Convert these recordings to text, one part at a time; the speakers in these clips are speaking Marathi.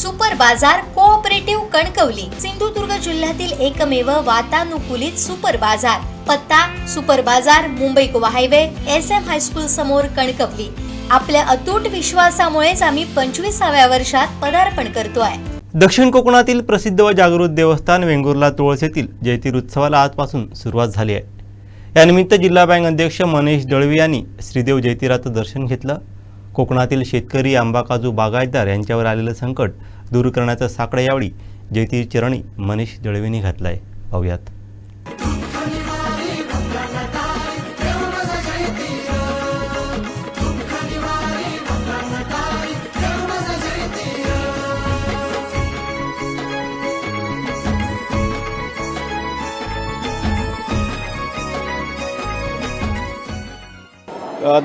सुपर बाजार कोऑपरेटिव्ह कणकवली सिंधुदुर्ग जिल्ह्यातील एकमेव वातानुकूलित सुपर बाजार। पत्ता सुपर बाजार Mumbai Goa highway SM high school समोर कणकवली। आपल्या अतूट विश्वासामुळेच आम्ही 25व्या वर्षात पदार्पण करतोय। दक्षिण कोकणातील प्रसिद्ध व जागृत देवस्थान वेंगुर्ला तुळस येथील जैतिर उत्सवाला आजपासून सुरुवात झाली आहे। यानिमित्त जिल्हा बँक अध्यक्ष मनीष दळवी यांनी श्रीदेव जैतिराचं दर्शन घेतलं। कोकणातील शेतकरी आंबा काजू बागायतदार यांच्यावर आलेलं संकट दूर करण्याचा साकडा यावेळी जैतिर चरणी मनीष दळवींनी घातलाय। पाहूयात।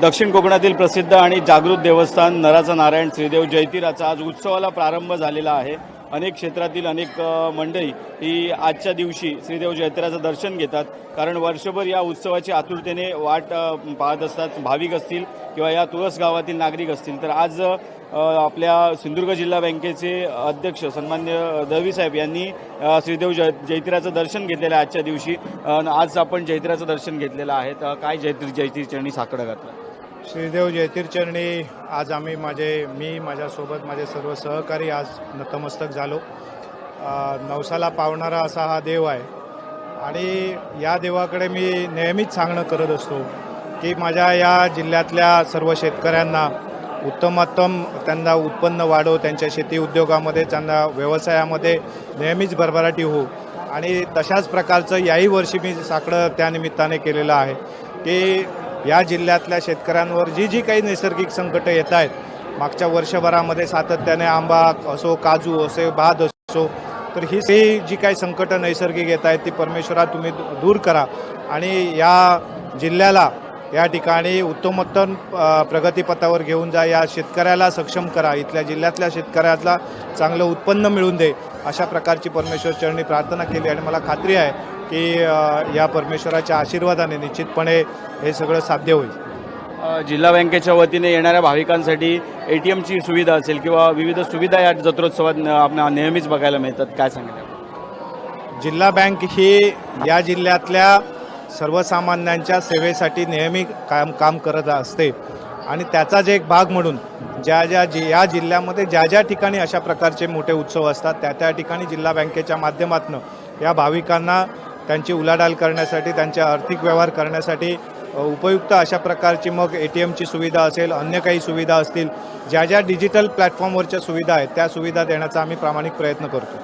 दक्षिण कोकणातील प्रसिद्ध आणि जागृत देवस्थान नराचा नारायण श्रीदेव जैतिराचा आज उत्सवाला प्रारंभ झालेला आहे। अनेक क्षेत्रातील अनेक मंडळी ही आजच्या दिवशी श्रीदेव जैतिराचं दर्शन घेतात, कारण वर्षभर या उत्सवाची आतुरतेने वाट पाहत असतात। भाविक असतील किंवा या तुळस गावातील नागरिक असतील, तर आज आपल्या सिंधुदुर्ग जिल्हा बँकेचे अध्यक्ष सन्माननीय दळवी साहेब यांनी श्रीदेव जैतिराचं दर्शन घेतलेलं आहे आजच्या दिवशी। आज आपण जैतिराचं दर्शन घेतलेलं आहे, तर काय जैतिर चरणी साकडा घातला? श्रीदेव जैतिर चरणी आज आम्ही माझ्यासोबत माझे सर्व सहकारी आज नतमस्तक झालो। नवसाला पावणारा असा हा देव आहे आणि या देवाकडे मी नेहमीच सांगणं करत असतो की माझ्या या जिल्ह्यातल्या सर्व शेतकऱ्यांना उत्तमोत्तम त्यांना उत्पन्न वाढो, त्यांच्या शेती उद्योगामध्ये त्यांना व्यवसायामध्ये नेहमीच भरभराटी हो, आणि तशाच प्रकारचं याही वर्षी मी साकडं त्या निमित्ताने केलेलं आहे की या जिल्ह्यातल्या शेतकऱ्यांवर जी काही नैसर्गिक संकटं येत आहेत, मागच्या वर्षभरामध्ये सातत्याने आंबा असो, काजू असो, भात असो, तर ही जी काही संकटं नैसर्गिक येत आहेत ती परमेश्वरा तुम्ही दूर करा आणि या जिल्ह्याला या ठिकाणी उत्तमोत्तम प्रगतीपथावर घेऊन जा, या शेतकऱ्याला सक्षम करा, इथल्या जिल्ह्यातल्या शेतकऱ्याला चांगलं उत्पन्न मिळून दे, अशा प्रकारची परमेश्वर चरणी प्रार्थना केली आणि मला खात्री आहे की या परमेश्वराच्या आशीर्वादाने निश्चितपणे हे सगळं साध्य होईल। जिल्हा बँकेच्या वतीने येणाऱ्या भाविकांसाठी ATMची सुविधा असेल किंवा विविध सुविधा या जत्रोत्सवात आपल्याला नेहमीच बघायला मिळतात, काय सांगितलं? जिल्हा बँक ही या जिल्ह्यातल्या सर्वसामान्यांच्या सेवेसाठी नेहमी काम करत असते आणि त्याचाच एक भाग म्हणून या जिल्ह्यामध्ये ज्या ठिकाणी अशा प्रकारचे मोठे उत्सव असतात त्या ठिकाणी जिल्हा बँकेच्या माध्यमातून या भाविकांना त्यांची उलाढाल करण्यासाठी, त्यांचे आर्थिक व्यवहार करण्यासाठी उपयुक्त अशा प्रकारची मग ATMची सुविधा असेल, अन्य काही सुविधा असतील, ज्या डिजिटल प्लॅटफॉर्मवरच्या सुविधा आहेत त्या सुविधा देण्याचा आम्ही प्रामाणिक प्रयत्न करतो।